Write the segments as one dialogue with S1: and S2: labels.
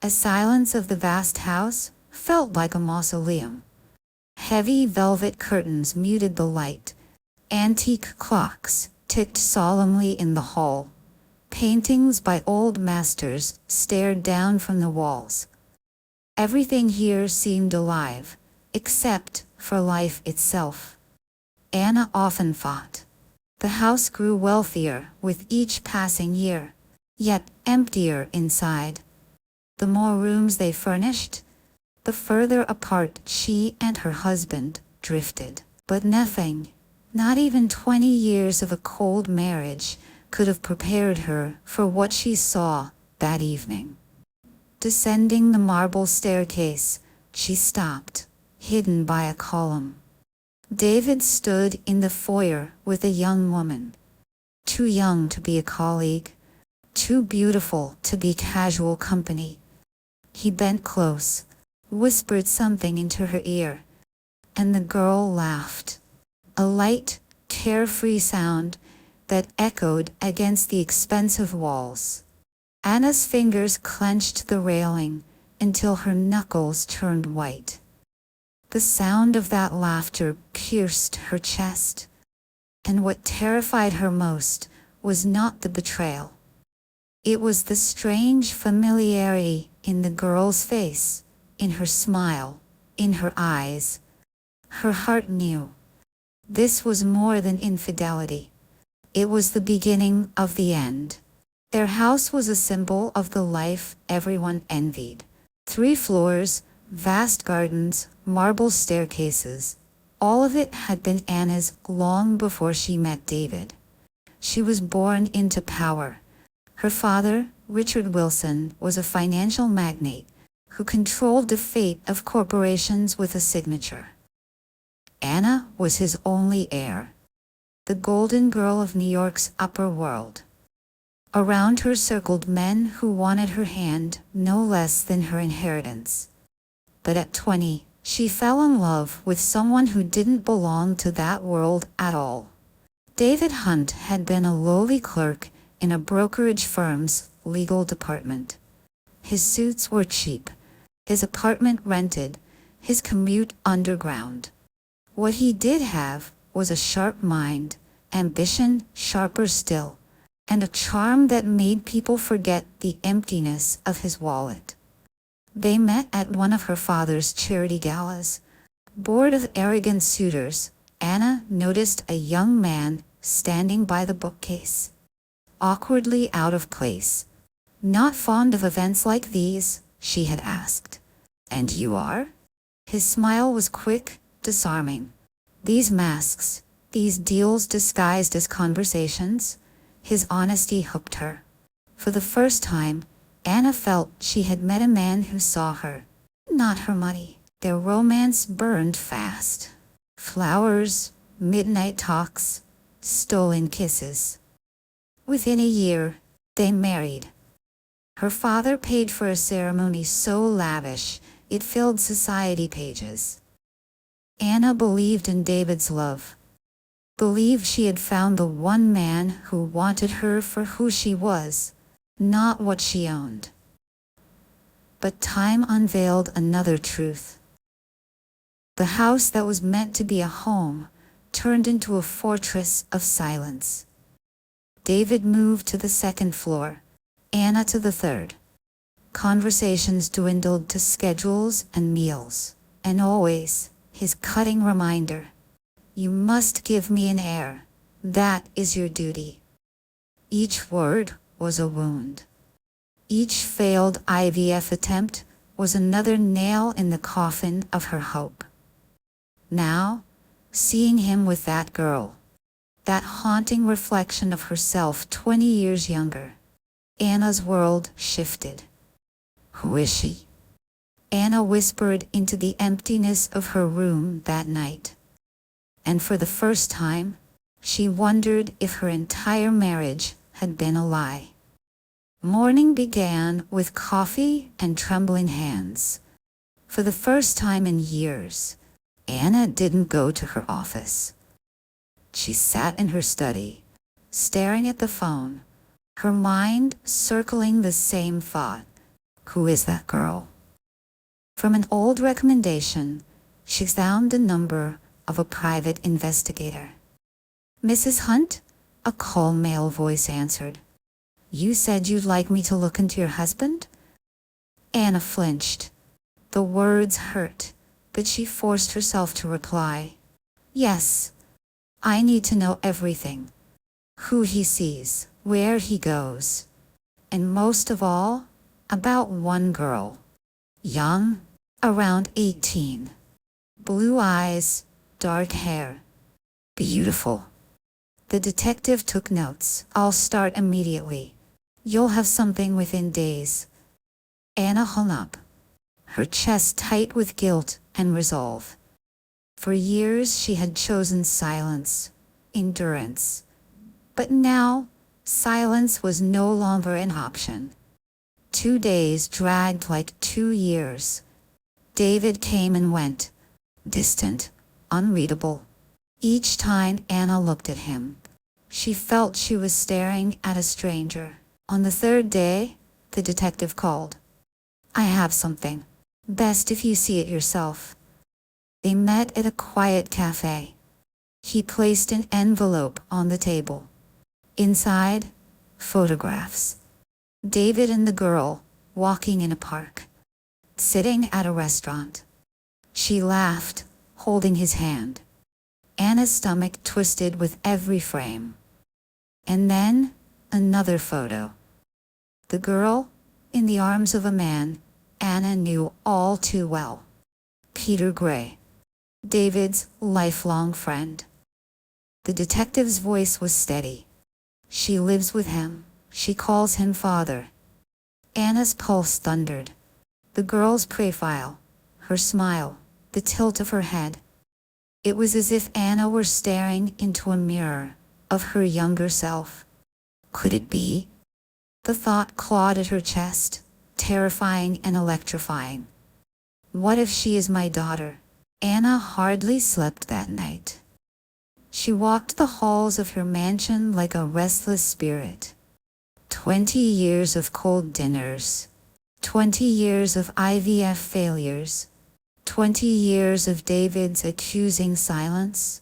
S1: The silence of the vast house felt like a mausoleum. Heavy velvet curtains muted the light. Antique clocks ticked solemnly in the hall. Paintings by old masters stared down from the walls. Everything here seemed alive, except for life itself. Anna often thought. The house grew wealthier with each passing year, yet emptier inside. The more rooms they furnished, the further apart she and her husband drifted. But nothing, not even 20 years of a cold marriage, could have prepared her for what she saw that evening. Descending the marble staircase, she stopped, hidden by a column. David stood in the foyer with a young woman. Too young to be a colleague, too beautiful to be casual company. He bent close, whispered something into her ear, and the girl laughed. A light, carefree sound that echoed against the expensive walls. Anna's fingers clenched the railing until her knuckles turned white. The sound of that laughter pierced her chest, and what terrified her most was not the betrayal. It was the strange familiarity in the girl's face, in her smile, in her eyes. Her heart knew. This was more than infidelity. It was the beginning of the end. Their house was a symbol of the life everyone envied. 3 floors, vast gardens, marble staircases. All of it had been Anna's long before she met David. She was born into power. Her father, Richard Wilson, was a financial magnate who controlled the fate of corporations with a signature. Anna was his only heir, the golden girl of New York's upper world. Around her circled men who wanted her hand no less than her inheritance. But at 20, she fell in love with someone who didn't belong to that world at all. David Hunt had been a lowly clerk in a brokerage firm's legal department. His suits were cheap, his apartment rented, his commute underground. What he did have was a sharp mind, ambition sharper still, and a charm that made people forget the emptiness of his wallet. They met at one of her father's charity galas. Bored of arrogant suitors, Anna noticed a young man standing by the bookcase, awkwardly out of place. "Not fond of events like these?" she had asked. "And you are?" His smile was quick, disarming. These masks, these deals disguised as conversations, his honesty hooked her. For the first time, Anna felt she had met a man who saw her, not her money. Their romance burned fast. Flowers, midnight talks, stolen kisses. Within a year, they married. Her father paid for a ceremony so lavish, it filled society pages. Anna believed in David's love, believed she had found the one man who wanted her for who she was, not what she owned. But time unveiled another truth. The house that was meant to be a home turned into a fortress of silence. David moved to the 2nd floor, Anna to the 3rd. Conversations dwindled to schedules and meals, and always his cutting reminder: "You must give me an heir. That is your duty." Each word was a wound. Each failed IVF attempt was another nail in the coffin of her hope. Now, seeing him with that girl, that haunting reflection of herself 20 years younger, Anna's world shifted. "Who is she?" Anna whispered into the emptiness of her room that night. And for the first time, she wondered if her entire marriage had been a lie. Morning began with coffee and trembling hands. For the first time in years, Anna didn't go to her office. She sat in her study, staring at the phone, her mind circling the same thought. Who is that girl? From an old recommendation, she found the number of a private investigator. Mrs. Hunt? A calm male voice answered. You said you'd like me to look into your husband? Anna flinched. The words hurt, but she forced herself to reply. Yes. I need to know everything. Who he sees, where he goes, and most of all, about one girl. Young, around 18. Blue eyes, dark hair. Beautiful. The detective took notes. I'll start immediately. You'll have something within days. Anna hung up, her chest tight with guilt and resolve. For years she had chosen silence, endurance. But now, silence was no longer an option. 2 days dragged like 2 years. David came and went, distant, unreadable. Each time Anna looked at him, she felt she was staring at a stranger. On the 3rd day, the detective called. I have something. Best if you see it yourself. They met at a quiet cafe. He placed an envelope on the table. Inside, photographs. David and the girl, walking in a park. Sitting at a restaurant. She laughed, holding his hand. Anna's stomach twisted with every frame. And then, another photo. The girl, in the arms of a man Anna knew all too well. Peter Gray, David's lifelong friend. The detective's voice was steady. She lives with him. She calls him father. Anna's pulse thundered. The girl's profile, her smile, the tilt of her head. It was as if Anna were staring into a mirror of her younger self. Could it be? The thought clawed at her chest, terrifying and electrifying. What if she is my daughter? Anna hardly slept that night. She walked the halls of her mansion like a restless spirit. 20 years of cold dinners. 20 years of IVF failures. 20 years of David's accusing silence.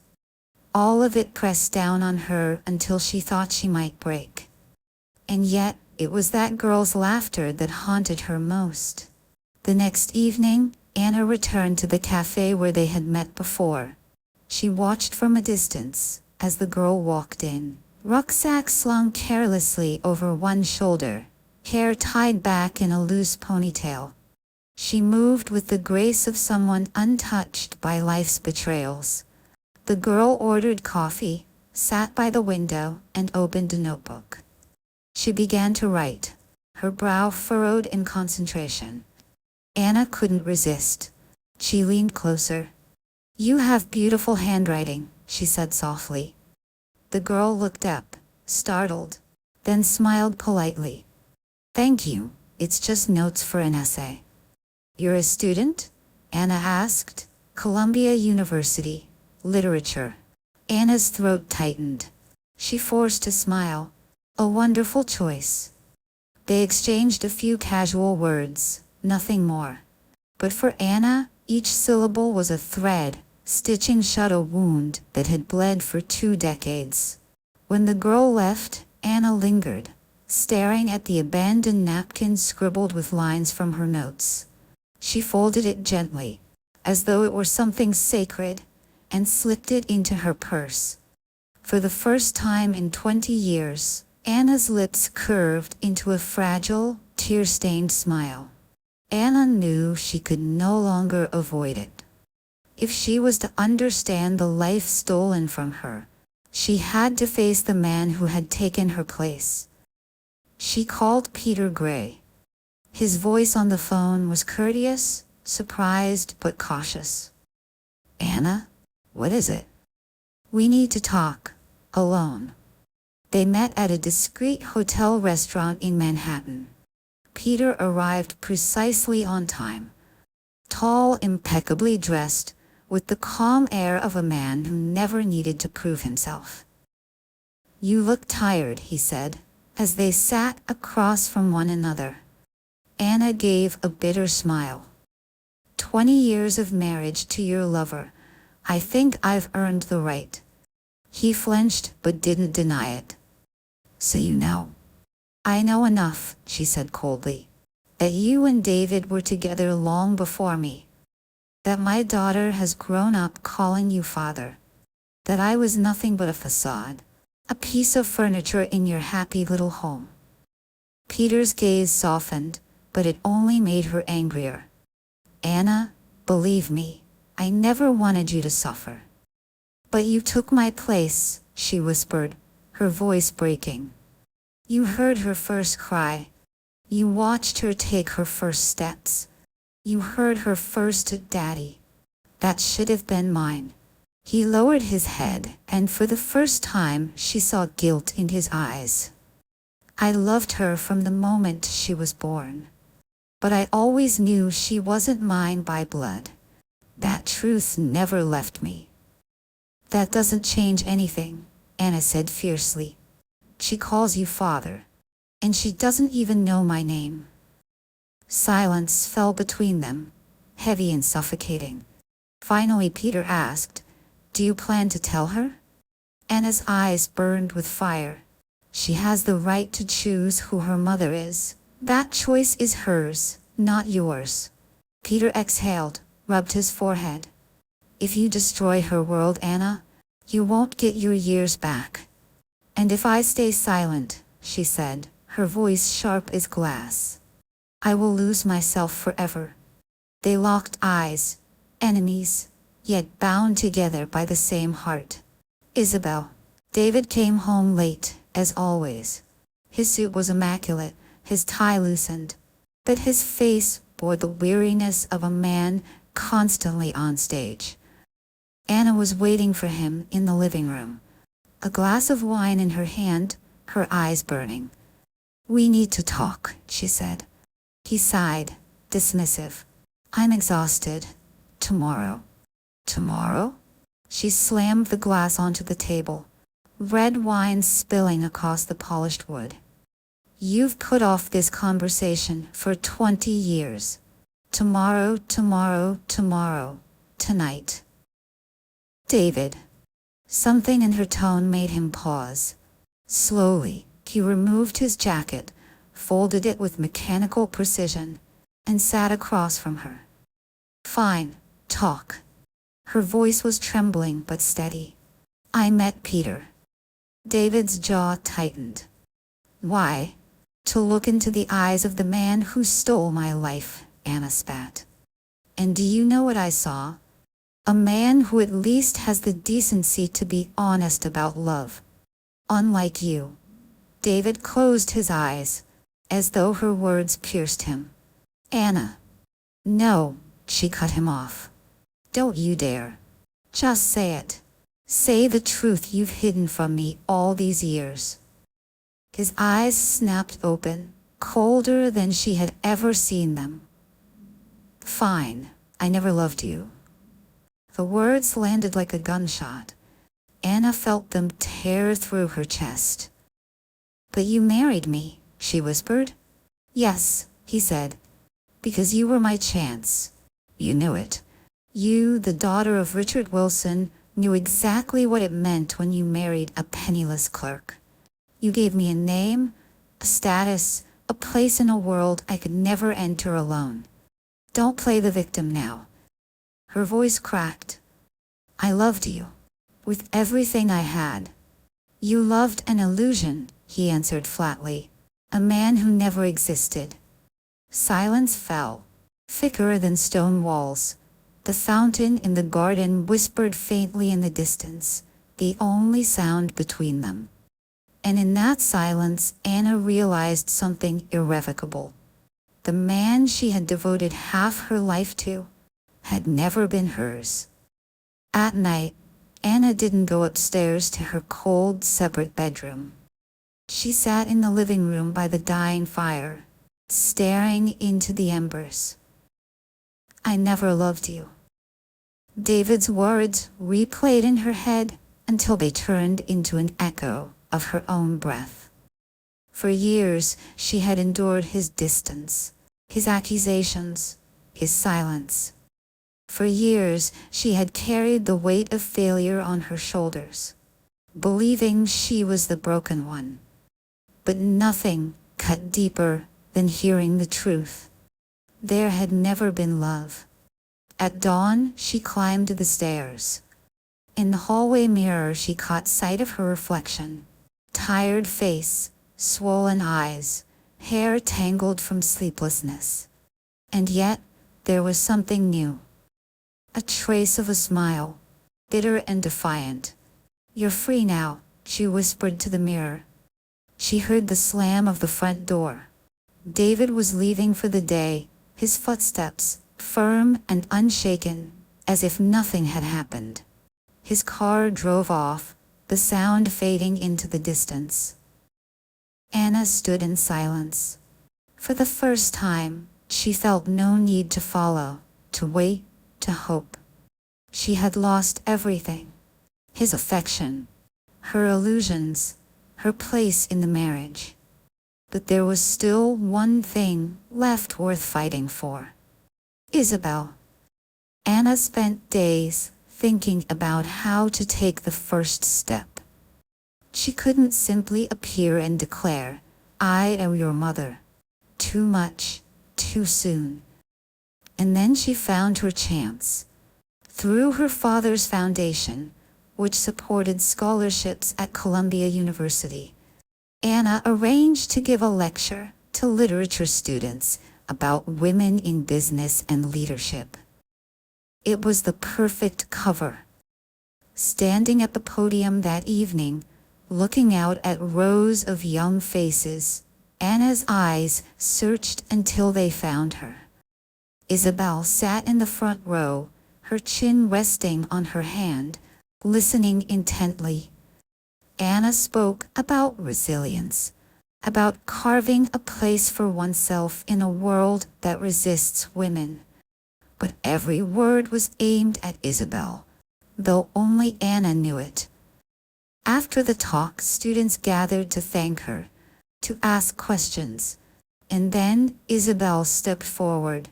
S1: All of it pressed down on her until she thought she might break. And yet, it was that girl's laughter that haunted her most. The next evening, Anna returned to the cafe where they had met before. She watched from a distance as the girl walked in, rucksack slung carelessly over one shoulder, hair tied back in a loose ponytail. She moved with the grace of someone untouched by life's betrayals. The girl ordered coffee, sat by the window, and opened a notebook. She began to write, her brow furrowed in concentration. Anna couldn't resist. She leaned closer. You have beautiful handwriting, she said softly. The girl looked up, startled, then smiled politely. Thank you, it's just notes for an essay. You're a student? Anna asked. Columbia University, literature. Anna's throat tightened. She forced a smile. A wonderful choice. They exchanged a few casual words, nothing more. But for Anna, each syllable was a thread, stitching shut a wound that had bled for 2 decades. When the girl left, Anna lingered, staring at the abandoned napkin scribbled with lines from her notes. She folded it gently, as though it were something sacred, and slipped it into her purse. For the first time in 20 years, Anna's lips curved into a fragile, tear-stained smile. Anna knew she could no longer avoid it. If she was to understand the life stolen from her, she had to face the man who had taken her place. She called Peter Gray. His voice on the phone was courteous, surprised but cautious. Anna, what is it? We need to talk, alone. They met at a discreet hotel restaurant in Manhattan. Peter arrived precisely on time. Tall, impeccably dressed, with the calm air of a man who never needed to prove himself. You look tired, he said, as they sat across from one another. Anna gave a bitter smile. 20 years of marriage to your lover. I think I've earned the right. He flinched but didn't deny it. So you know. I know enough, she said coldly. That you and David were together long before me. That my daughter has grown up calling you father. That I was nothing but a facade. A piece of furniture in your happy little home. Peter's gaze softened, but it only made her angrier. Anna, believe me, I never wanted you to suffer. But you took my place, she whispered, her voice breaking. You heard her first cry. You watched her take her first steps. You heard her first daddy. That should have been mine. He lowered his head, and for the first time she saw guilt in his eyes. I loved her from the moment she was born. But I always knew she wasn't mine by blood. That truth never left me. That doesn't change anything, Anna said fiercely. She calls you father. And she doesn't even know my name. Silence fell between them, heavy and suffocating. Finally Peter asked, do you plan to tell her? Anna's eyes burned with fire. She has the right to choose who her mother is. That choice is hers, not yours. Peter exhaled, rubbed his forehead. If you destroy her world, Anna, you won't get your years back. And if I stay silent, she said, her voice sharp as glass, I will lose myself forever. They locked eyes, enemies, yet bound together by the same heart. Isabel. David came home late, as always. His suit was immaculate, his tie loosened, but his face bore the weariness of a man constantly on stage. Anna was waiting for him in the living room, a glass of wine in her hand, her eyes burning. We need to talk, she said. He sighed, dismissive. I'm exhausted. Tomorrow. Tomorrow? She slammed the glass onto the table, red wine spilling across the polished wood. You've put off this conversation for 20 years. Tomorrow, tomorrow, tomorrow. Tonight. David. Something in her tone made him pause. Slowly, he removed his jacket, folded it with mechanical precision, and sat across from her. Fine, talk. Her voice was trembling but steady. I met Peter. David's jaw tightened. Why? To look into the eyes of the man who stole my life, Anna spat. And do you know what I saw? A man who at least has the decency to be honest about love. Unlike you. David closed his eyes, as though her words pierced him. Anna. No, she cut him off. Don't you dare. Just say it. Say the truth you've hidden from me all these years. His eyes snapped open, colder than she had ever seen them. Fine, I never loved you. The words landed like a gunshot. Anna felt them tear through her chest. But you married me, she whispered. Yes, he said. Because you were my chance. You knew it. You, the daughter of Richard Wilson, knew exactly what it meant when you married a penniless clerk. You gave me a name, a status, a place in a world I could never enter alone. Don't play the victim now. Her voice cracked. I loved you. With everything I had. You loved an illusion, he answered flatly. A man who never existed. Silence fell, thicker than stone walls. The fountain in the garden whispered faintly in the distance, the only sound between them. And in that silence, Anna realized something irrevocable. The man she had devoted half her life to had never been hers. At night, Anna didn't go upstairs to her cold, separate bedroom. She sat in the living room by the dying fire, staring into the embers. I never loved you. David's words replayed in her head until they turned into an echo of her own breath. For years, she had endured his distance, His accusations, his silence. For years, she had carried the weight of failure on her shoulders, believing she was the broken one. But nothing cut deeper than hearing the truth. There had never been love. At dawn, she climbed the stairs. In the hallway mirror, she caught sight of her reflection. Tired face, swollen eyes, hair tangled from sleeplessness. And yet, there was something new. A trace of a smile, bitter and defiant. "You're free now," she whispered to the mirror. She heard the slam of the front door. David was leaving for the day, his footsteps firm and unshaken, as if nothing had happened. His car drove off, the sound fading into the distance. Anna stood in silence. For the first time, she felt no need to follow, to wait, to hope. She had lost everything. His affection, her illusions, her place in the marriage. But there was still one thing left worth fighting for. Isabel. Anna spent days thinking about how to take the first step. She couldn't simply appear and declare, "I am your mother." Too much, too soon. And then she found her chance. Through her father's foundation, which supported scholarships at Columbia University, Anna arranged to give a lecture to literature students about women in business and leadership. It was the perfect cover. Standing at the podium that evening, looking out at rows of young faces, Anna's eyes searched until they found her. Isabel sat in the front row, her chin resting on her hand, listening intently. Anna spoke about resilience, about carving a place for oneself in a world that resists women. But every word was aimed at Isabel, though only Anna knew it. After the talk, students gathered to thank her, to ask questions, and then Isabel stepped forward.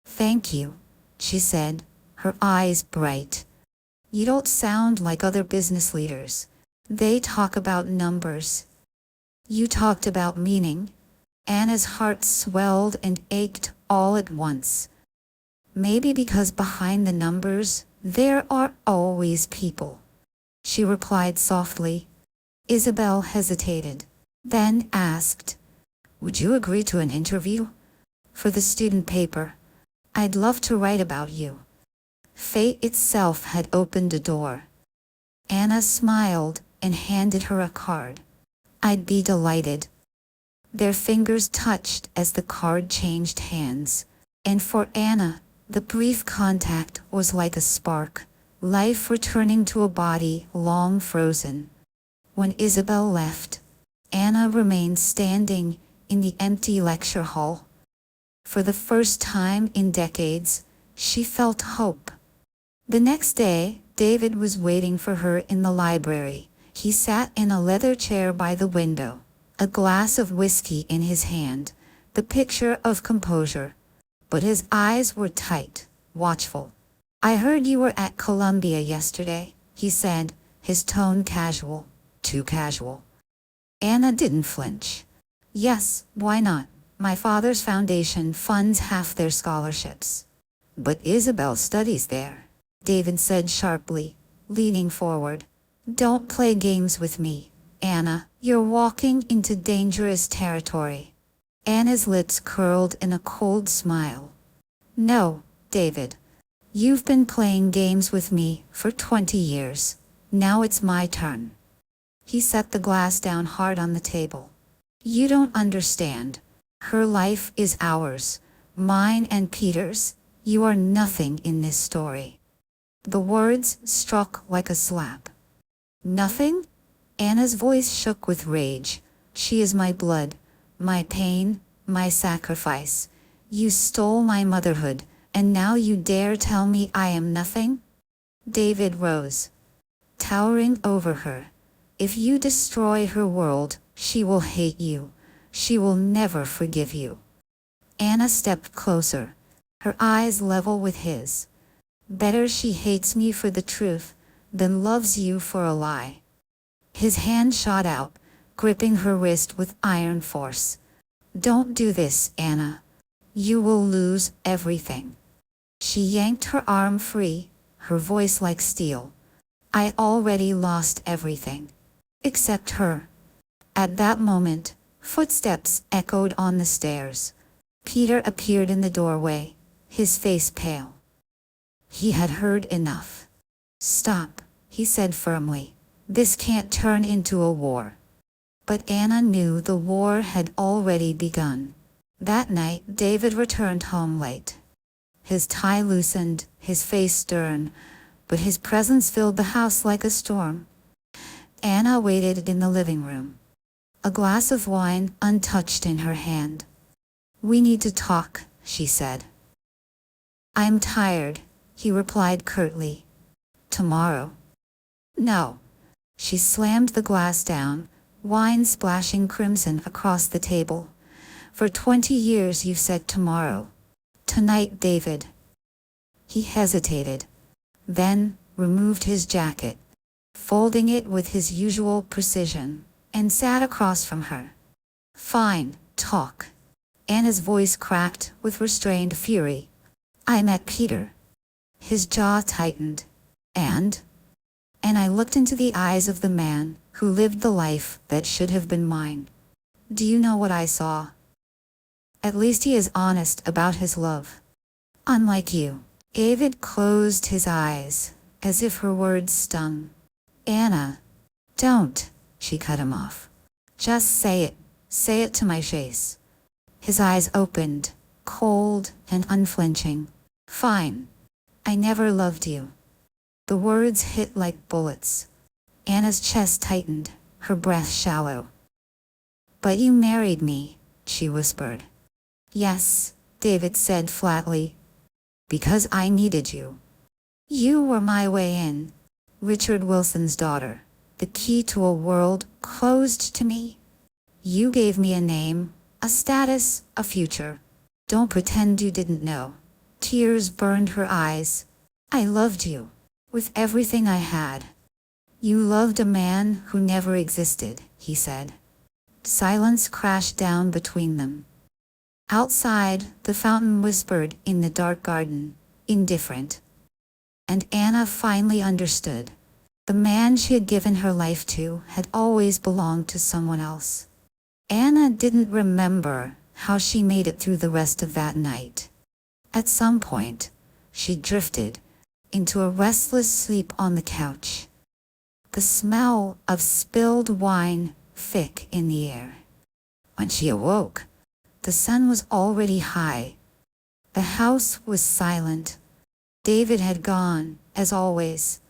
S1: "Thank you," she said, her eyes bright. "You don't sound like other business leaders. They talk about numbers. You talked about meaning." Anna's heart swelled and ached all at once. "Maybe because behind the numbers, there are always people," she replied softly. Isabel hesitated, then asked, "Would you agree to an interview? For the student paper. I'd love to write about you." Fate itself had opened a door. Anna smiled and handed her a card. "I'd be delighted." Their fingers touched as the card changed hands, and for Anna, the brief contact was like a spark, life returning to a body long frozen. When Isabel left, Anna remained standing in the empty lecture hall. For the first time in decades, she felt hope. The next day, David was waiting for her in the library. He sat in a leather chair by the window, a glass of whiskey in his hand, the picture of composure. But his eyes were tight, watchful. "I heard you were at Columbia yesterday," he said, his tone casual, too casual. Anna didn't flinch. "Yes, why not? My father's foundation funds half their scholarships." "But Isabel studies there," David said sharply, leaning forward. "Don't play games with me, Anna. You're walking into dangerous territory." Anna's lips curled in a cold smile. "No, David. You've been playing games with me for 20 years. Now it's my turn." He set the glass down hard on the table. "You don't understand. Her life is ours, mine and Peter's. You are nothing in this story." The words struck like a slap. "Nothing?" Anna's voice shook with rage. "She is my blood, my pain, my sacrifice. You stole my motherhood, and now you dare tell me I am nothing?" David rose, towering over her. "If you destroy her world, she will hate you. She will never forgive you." Anna stepped closer, her eyes level with his. Better she hates me for the truth than loves you for a lie. His hand shot out, gripping her wrist with iron force. Don't do this, Anna. You will lose everything. She yanked her arm free, her voice like steel. I already lost everything. Except her. At that moment, footsteps echoed on the stairs. Peter appeared in the doorway, his face pale. He had heard enough. Stop, he said firmly. This can't turn into a war. But Anna knew the war had already begun. That night, David returned home late. His tie loosened, his face stern, but his presence filled the house like a storm. Anna waited in the living room, a glass of wine untouched in her hand. We need to talk, she said. I'm tired, he replied curtly. Tomorrow. No. She slammed the glass down, wine splashing crimson across the table. For 20 years you've said tomorrow. Tonight, David. He hesitated, then removed his jacket, folding it with his usual precision, and sat across from her. Fine, talk. Anna's voice cracked with restrained fury. I met Peter. His jaw tightened. And I looked into the eyes of the man who lived the life that should have been mine. Do you know what I saw? At least he is honest about his love. Unlike you. David closed his eyes, as if her words stung. Anna, don't, she cut him off. Just say it to my face. His eyes opened, cold and unflinching. Fine. I never loved you. The words hit like bullets. Anna's chest tightened, her breath shallow. But you married me, she whispered. Yes, David said flatly. Because I needed you. You were my way in. Richard Wilson's daughter. The key to a world closed to me. You gave me a name, a status, a future. Don't pretend you didn't know. Tears burned her eyes. I loved you. With everything I had. You loved a man who never existed, he said. Silence crashed down between them. Outside, the fountain whispered in the dark garden, indifferent. And Anna finally understood. The man she had given her life to had always belonged to someone else. Anna didn't remember how she made it through the rest of that night. At some point, she drifted into a restless sleep on the couch. The smell of spilled wine thick in the air. When she awoke, the sun was already high. The house was silent. David had gone, as always,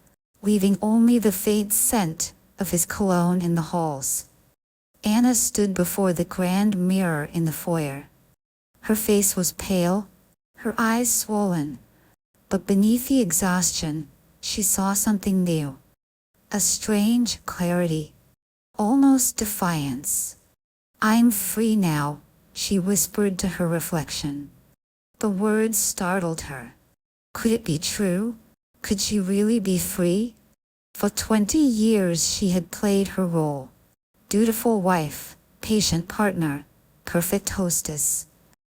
S1: leaving only the faint scent of his cologne in the halls. Anna stood before the grand mirror in the foyer. Her face was pale, her eyes swollen, but beneath the exhaustion, she saw something new. A strange clarity, almost defiance. I'm free now, she whispered to her reflection. The words startled her. Could it be true? Could she really be free? For 20 years she had played her role. Dutiful wife, patient partner, perfect hostess.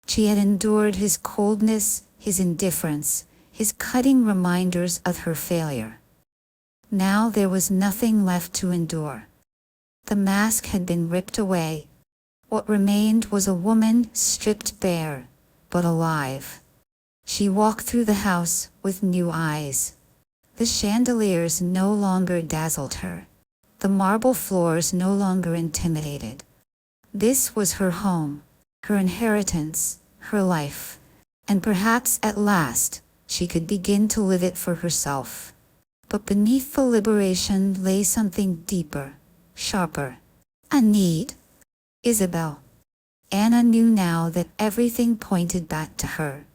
S1: She had endured his coldness, his indifference, his cutting reminders of her failure. Now there was nothing left to endure. The mask had been ripped away. What remained was a woman stripped bare, but alive. She walked through the house with new eyes. The chandeliers no longer dazzled her. The marble floors no longer intimidated. This was her home, her inheritance, her life, and perhaps at last she could begin to live it for herself. But beneath the liberation lay something deeper, sharper. A need. Isabel. Anna knew now that everything pointed back to her.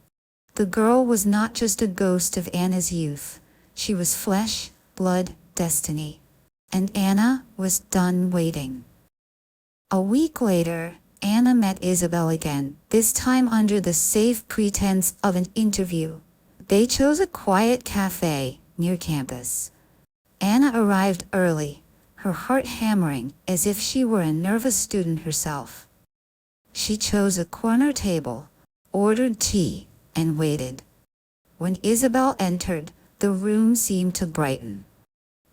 S1: The girl was not just a ghost of Anna's youth. She was flesh, blood, destiny. And Anna was done waiting. A week later, Anna met Isabel again, this time under the safe pretense of an interview. They chose a quiet cafe near campus. Anna arrived early, her heart hammering as if she were a nervous student herself. She chose a corner table, ordered tea, and waited. When Isabel entered, the room seemed to brighten.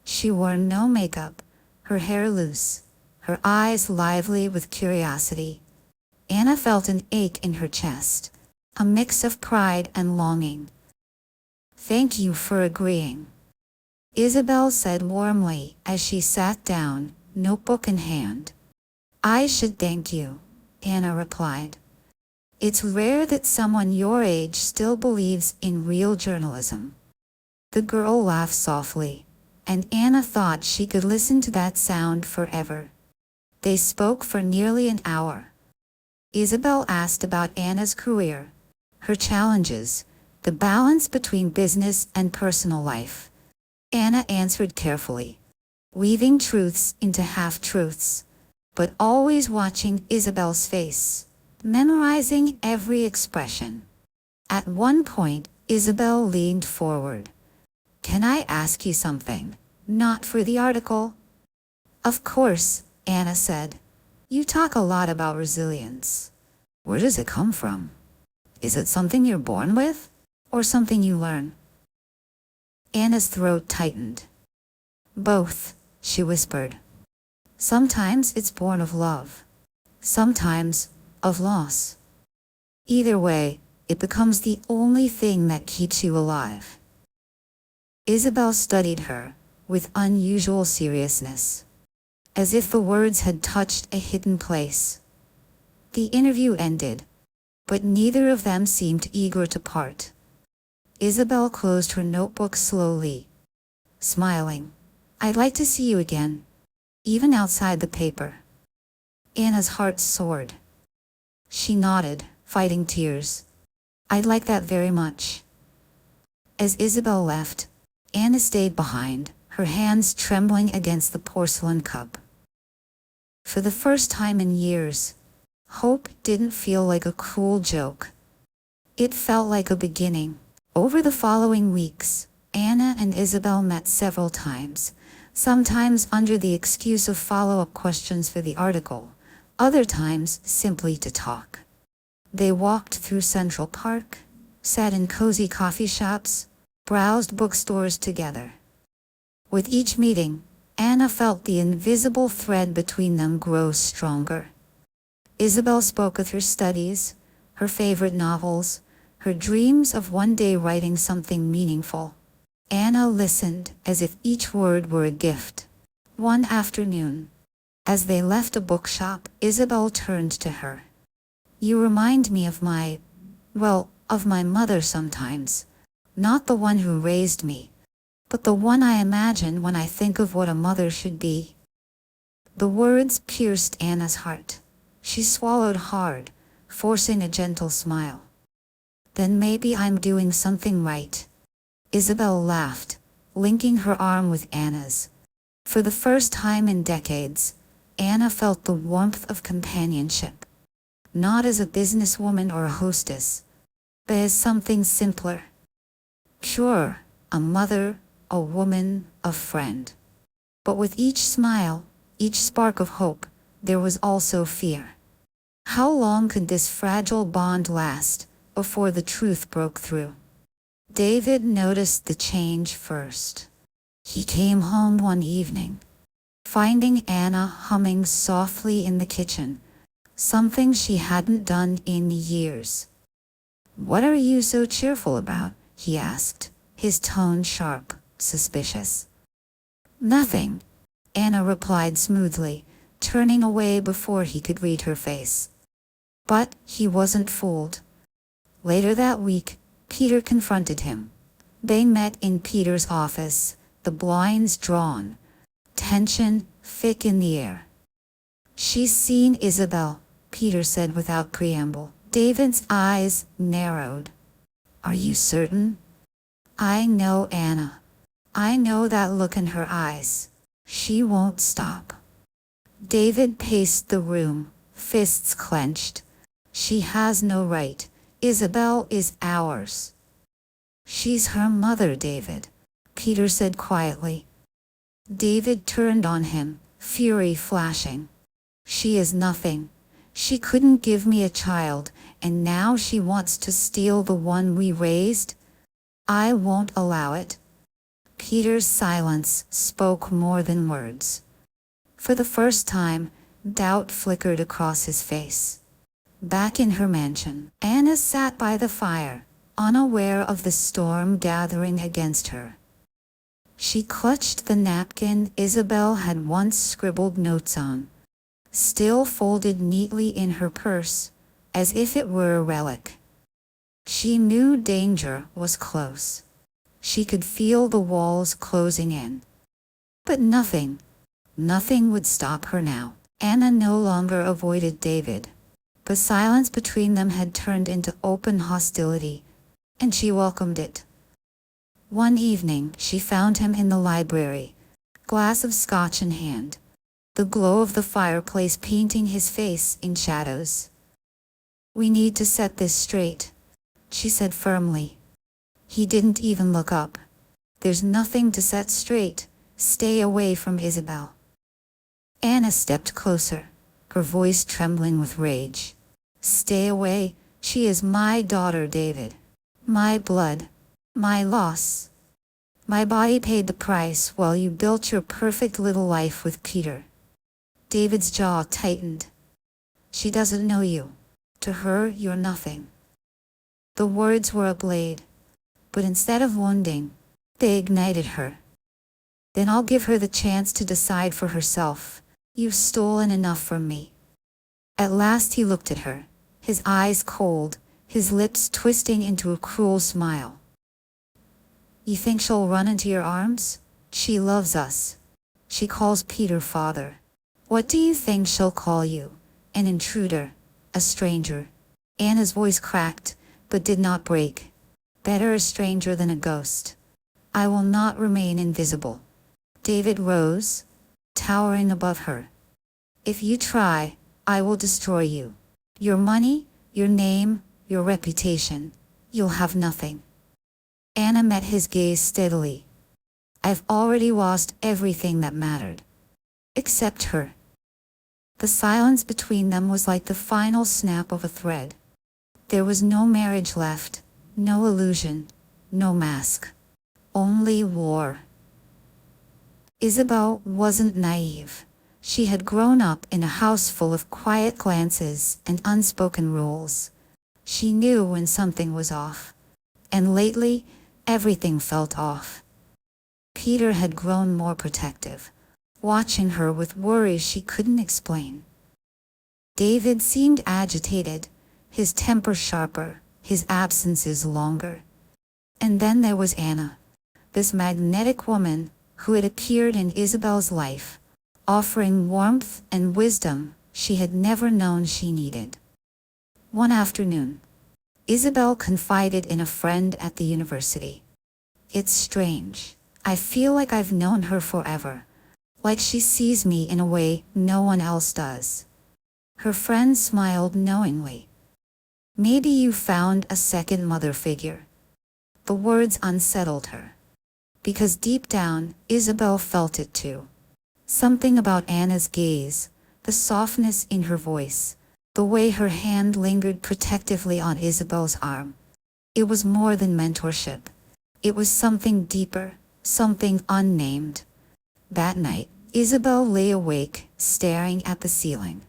S1: She wore no makeup, her hair loose, her eyes lively with curiosity. Anna felt an ache in her chest, a mix of pride and longing. "Thank you for agreeing," Isabel said warmly as she sat down, notebook in hand. "I should thank you," Anna replied. "It's rare that someone your age still believes in real journalism." The girl laughed softly, and Anna thought she could listen to that sound forever. They spoke for nearly an hour. Isabel asked about Anna's career, her challenges, the balance between business and personal life. Anna answered carefully, weaving truths into half-truths, but always watching Isabel's face, memorizing every expression. At one point, Isabel leaned forward. "Can I ask you something? Not for the article?" "Of course," Anna said. "You talk a lot about resilience. Where does it come from? Is it something you're born with, or something you learn?" Anna's throat tightened. "Both," she whispered. "Sometimes it's born of love. Sometimes of loss. Either way, it becomes the only thing that keeps you alive." Isabel studied her with unusual seriousness, as if the words had touched a hidden place. The interview ended, but neither of them seemed eager to part. Isabel closed her notebook slowly, smiling. "I'd like to see you again, even outside the paper." Anna's heart soared. She nodded, fighting tears. "I'd like that very much." As Isabel left, Anna stayed behind, her hands trembling against the porcelain cup. For the first time in years, hope didn't feel like a cruel joke. It felt like a beginning. Over the following weeks, Anna and Isabel met several times, sometimes under the excuse of follow-up questions for the article, other times simply to talk. They walked through Central Park, sat in cozy coffee shops, browsed bookstores together. With each meeting, Anna felt the invisible thread between them grow stronger. Isabel spoke of her studies, her favorite novels, her dreams of one day writing something meaningful. Anna listened as if each word were a gift. One afternoon, as they left a bookshop, Isabel turned to her. "You remind me of of my mother sometimes. Not the one who raised me, but the one I imagine when I think of what a mother should be." The words pierced Anna's heart. She swallowed hard, forcing a gentle smile. "Then maybe I'm doing something right." Isabel laughed, linking her arm with Anna's. For the first time in decades, Anna felt the warmth of companionship. Not as a businesswoman or a hostess, but as something simpler. Pure, a mother, a woman, a friend. But with each smile, each spark of hope, there was also fear. How long could this fragile bond last before the truth broke through? David noticed the change first. He came home one evening, finding Anna humming softly in the kitchen, something she hadn't done in years. "What are you so cheerful about?" he asked, his tone sharp, suspicious. "Nothing," Anna replied smoothly, turning away before he could read her face. But he wasn't fooled. Later that week, Peter confronted him. They met in Peter's office, the blinds drawn, tension thick in the air. "She's seen Isabel," Peter said without preamble. David's eyes narrowed. "Are you certain?" "I know Anna. I know that look in her eyes. She won't stop." David paced the room, fists clenched. She has no right. Isabel is ours. She's her mother, David, Peter said quietly. David turned on him, fury flashing. She is nothing. She couldn't give me a child, and now she wants to steal the one we raised? I won't allow it. Peter's silence spoke more than words. For the first time, doubt flickered across his face. Back in her mansion, Anna sat by the fire, unaware of the storm gathering against her. She clutched the napkin Isabel had once scribbled notes on, still folded neatly in her purse, as if it were a relic. She knew danger was close. She could feel the walls closing in. But nothing would stop her now. Anna no longer avoided David. The silence between them had turned into open hostility, and she welcomed it. One evening, she found him in the library, glass of scotch in hand, the glow of the fireplace painting his face in shadows. "We need to set this straight," she said firmly. He didn't even look up. "There's nothing to set straight. Stay away from Isabel." Anna stepped closer, her voice trembling with rage. "Stay away. She is my daughter, David. My blood. My loss. My body paid the price while you built your perfect little life with Peter." David's jaw tightened. "She doesn't know you. To her, you're nothing." The words were a blade, but instead of wounding, they ignited her. "Then I'll give her the chance to decide for herself. You've stolen enough from me." At last he looked at her, his eyes cold, his lips twisting into a cruel smile. "You think she'll run into your arms? She loves us. She calls Peter father. What do you think she'll call you? An intruder? A stranger?" Anna's voice cracked, but did not break. "Better a stranger than a ghost. I will not remain invisible." David rose, towering above her. "If you try, I will destroy you. Your money, your name, your reputation. You'll have nothing." Anna met his gaze steadily. "I've already lost everything that mattered. Except her." The silence between them was like the final snap of a thread. There was no marriage left, no illusion, no mask. Only war. Isabel wasn't naive. She had grown up in a house full of quiet glances and unspoken rules. She knew when something was off. And lately, everything felt off. Peter had grown more protective, watching her with worries she couldn't explain. David seemed agitated, his temper sharper, his absences longer. And then there was Anna, this magnetic woman who had appeared in Isabel's life, offering warmth and wisdom she had never known she needed. One afternoon, Isabel confided in a friend at the university. "It's strange. I feel like I've known her forever, like she sees me in a way no one else does." Her friend smiled knowingly. "Maybe you found a second mother figure." The words unsettled her, because deep down, Isabel felt it too. Something about Anna's gaze, the softness in her voice, the way her hand lingered protectively on Isabel's arm. It was more than mentorship. It was something deeper, something unnamed. That night, Isabel lay awake, staring at the ceiling.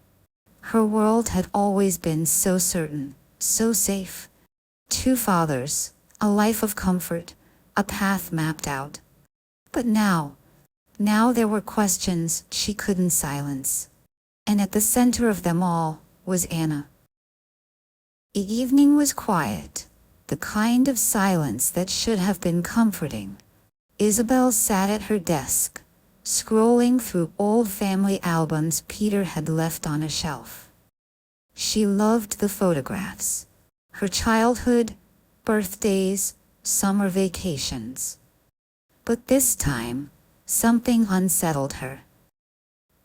S1: Her world had always been so certain, so safe. 2 fathers, a life of comfort, a path mapped out. But now there were questions she couldn't silence. And at the center of them all was Anna. The evening was quiet, the kind of silence that should have been comforting. Isabel sat at her desk, scrolling through old family albums Peter had left on a shelf. She loved the photographs. Her childhood, birthdays, summer vacations. But this time, something unsettled her.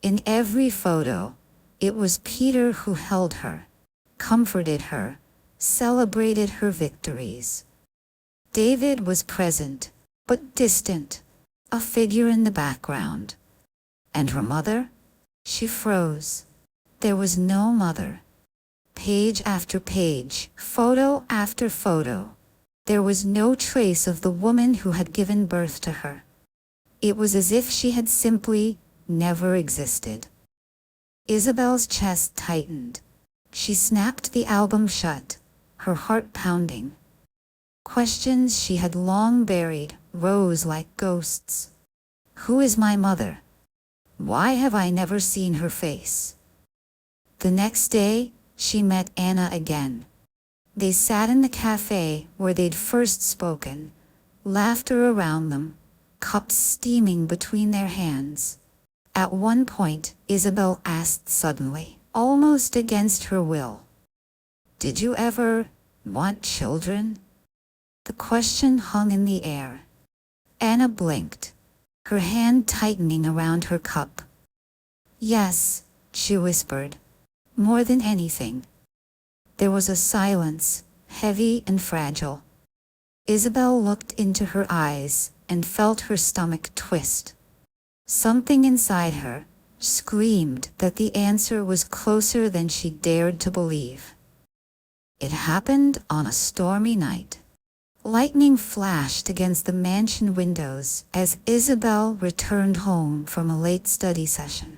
S1: In every photo, It was Peter who held her, comforted her, celebrated her victories. David was present, but distant, a figure in the background. And her mother? She froze. There was no mother. Page after page, photo after photo. There was no trace of the woman who had given birth to her. It was as if she had simply never existed. Isabel's chest tightened. She snapped the album shut, her heart pounding. Questions she had long buried rose like ghosts. Who is my mother? Why have I never seen her face? The next day, she met Anna again. They sat in the cafe where they'd first spoken, laughter around them, cups steaming between their hands. At one point, Isabel asked suddenly, almost against her will, "Did you ever want children?" The question hung in the air. Anna blinked, her hand tightening around her cup. "Yes," she whispered, "more than anything." There was a silence, heavy and fragile. Isabel looked into her eyes and felt her stomach twist. Something inside her screamed that the answer was closer than she dared to believe. It happened on a stormy night. Lightning flashed against the mansion windows as Isabel returned home from a late study session.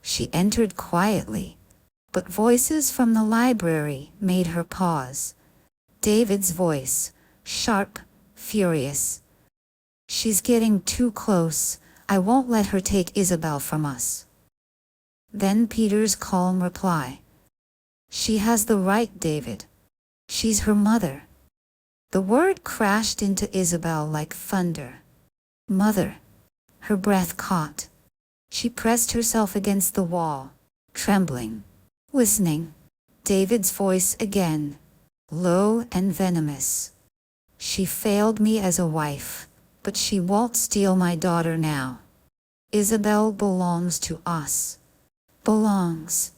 S1: She entered quietly, but voices from the library made her pause. David's voice, sharp, furious. "She's getting too close. I won't let her take Isabel from us." Then Peter's calm reply. "She has the right, David. She's her mother." The word crashed into Isabel like thunder. Mother. Her breath caught. She pressed herself against the wall, trembling, listening. David's voice again, low and venomous. "She failed me as a wife, but she won't steal my daughter now. Isabel belongs to us." Belongs.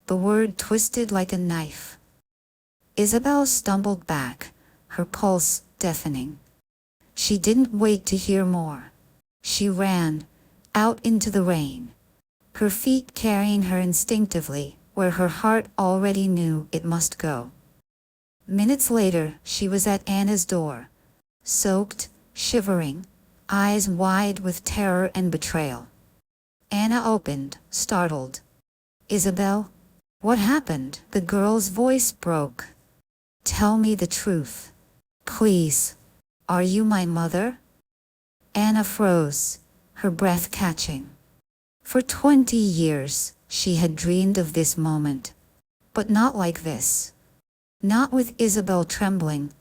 S1: The word twisted like a knife. Isabel stumbled back, her pulse deafening. She didn't wait to hear more. She ran, out into the rain, her feet carrying her instinctively where her heart already knew it must go. Minutes later, she was at Anna's door, soaked, shivering, eyes wide with terror and betrayal. Anna opened, startled. "Isabel? What happened?" The girl's voice broke. "Tell me the truth. Please. Are you my mother?" Anna froze, her breath catching. For 20 years, she had dreamed of this moment. But not like this. Not with Isabel trembling,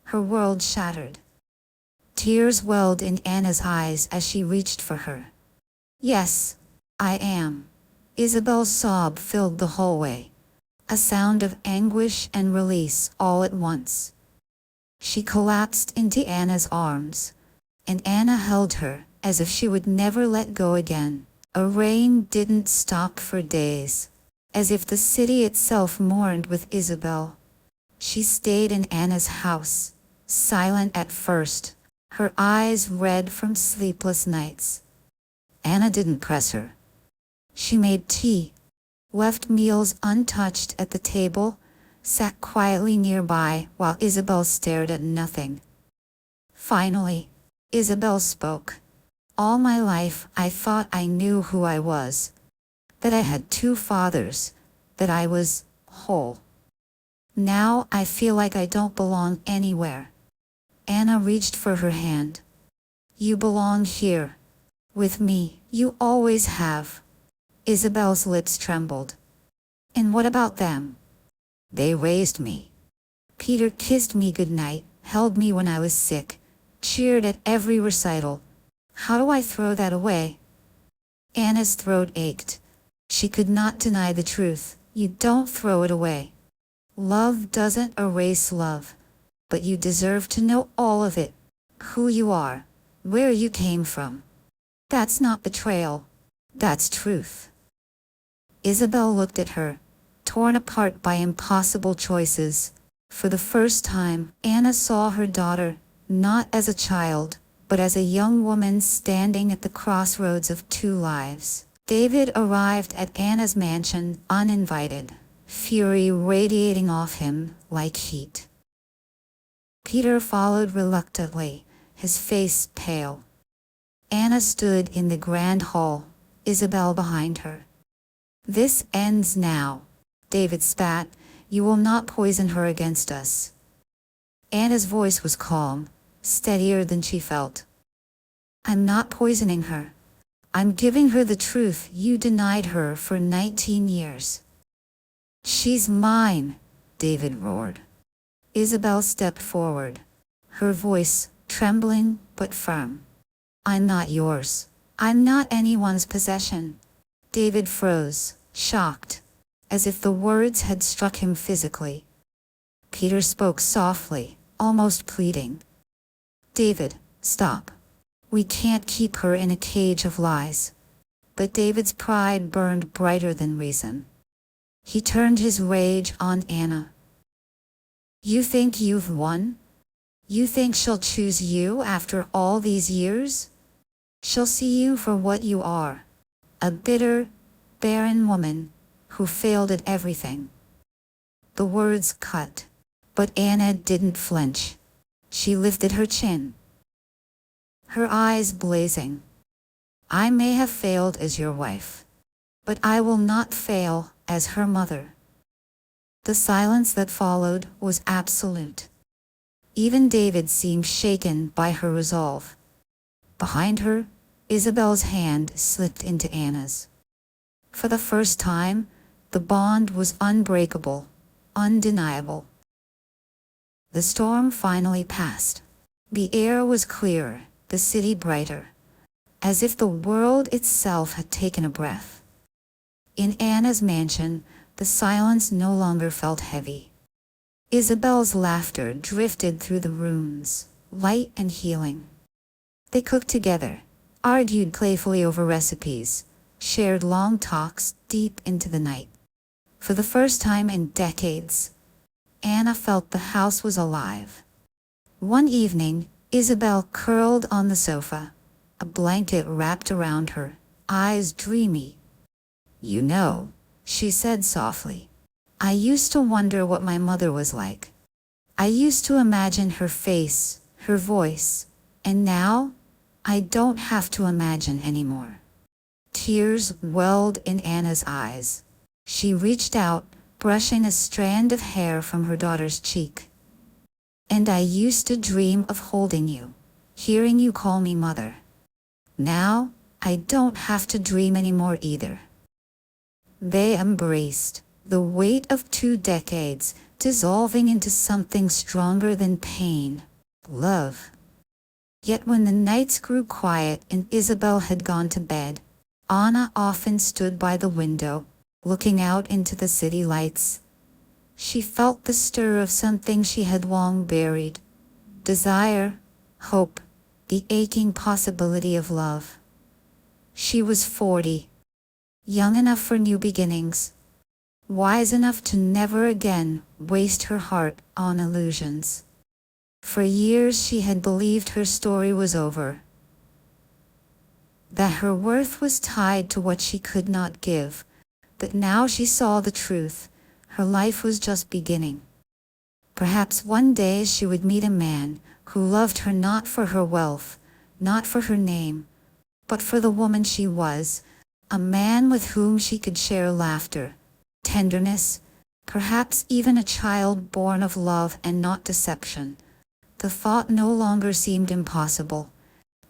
S1: her world shattered. Tears welled in Anna's eyes as she reached for her. "Yes, I am." Isabel's sob filled the hallway, a sound of anguish and release all at once. She collapsed into Anna's arms, and Anna held her as if she would never let go again. A rain didn't stop for days, as if the city itself mourned with Isabel. She stayed in Anna's house, silent at first, her eyes red from sleepless nights. Anna didn't press her. She made tea, left meals untouched at the table, sat quietly nearby while Isabel stared at nothing. Finally, Isabel spoke. "All my life I thought I knew who I was, that I had two fathers, that I was whole. Now I feel like I don't belong anywhere." Anna reached for her hand. "You belong here. With me. You always have." Isabel's lips trembled. "And what about them?" "They raised me. Peter kissed me goodnight, held me when I was sick, cheered at every recital. How do I throw that away?" Anna's throat ached. She could not deny the truth. You don't throw it away. Love doesn't erase love, but you deserve to know all of it. Who you are, where you came from. That's not betrayal. That's truth. Isabel looked at her, torn apart by impossible choices. For the first time, Anna saw her daughter, not as a child, but as a young woman standing at the crossroads of two lives. David arrived at Anna's mansion uninvited, fury radiating off him like heat. Peter followed reluctantly, his face pale. Anna stood in the grand hall, Isabel behind her. "This ends now," David spat. "You will not poison her against us." Anna's voice was calm, steadier than she felt. "I'm not poisoning her. I'm giving her the truth you denied her for 19 years. "She's mine," David roared. Isabel stepped forward, her voice trembling but firm. "I'm not yours. I'm not anyone's possession." David froze, shocked, as if the words had struck him physically. Peter spoke softly, almost pleading. "David, stop. We can't keep her in a cage of lies." But David's pride burned brighter than reason. He turned his rage on Anna. "You think you've won? You think she'll choose you after all these years? She'll see you for what you are, a bitter, barren woman who failed at everything." The words cut, but Anna didn't flinch. She lifted her chin, her eyes blazing. "I may have failed as your wife, but I will not fail as her mother." The silence that followed was absolute. Even David seemed shaken by her resolve. Behind her, Isabel's hand slipped into Anna's. For the first time, the bond was unbreakable, undeniable. The storm finally passed. The air was clearer, the city brighter, as if the world itself had taken a breath. In Anna's mansion, the silence no longer felt heavy. Isabel's laughter drifted through the rooms, light and healing. They cooked together, argued playfully over recipes, shared long talks deep into the night. For the first time in decades, Anna felt the house was alive. One evening, Isabel curled on the sofa, a blanket wrapped around her, eyes dreamy. "You know," she said softly, "I used to wonder what my mother was like. I used to imagine her face, her voice, and now I don't have to imagine anymore." Tears welled in Anna's eyes. She reached out, brushing a strand of hair from her daughter's cheek. "And I used to dream of holding you, hearing you call me mother. Now, I don't have to dream anymore either." They embraced, the weight of 2 decades dissolving into something stronger than pain, love. Yet when the nights grew quiet and Isabel had gone to bed, Anna often stood by the window, looking out into the city lights. She felt the stir of something she had long buried. Desire, hope, the aching possibility of love. She was 40, young enough for new beginnings, wise enough to never again waste her heart on illusions. For years she had believed her story was over, that her worth was tied to what she could not give, but now she saw the truth. Her life was just beginning. Perhaps one day she would meet a man who loved her not for her wealth, not for her name, but for the woman she was, a man with whom she could share laughter, tenderness, perhaps even a child born of love and not deception. The thought no longer seemed impossible.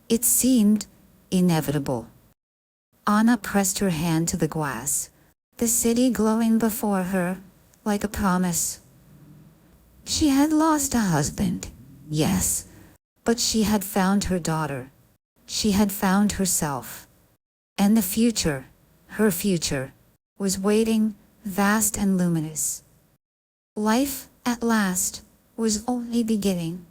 S1: It seemed inevitable. Anna pressed her hand to the glass, the city glowing before her like a promise. She had lost a husband, yes, but she had found her daughter. She had found herself. And the future, her future, was waiting, vast and luminous. Life, at last, was only beginning.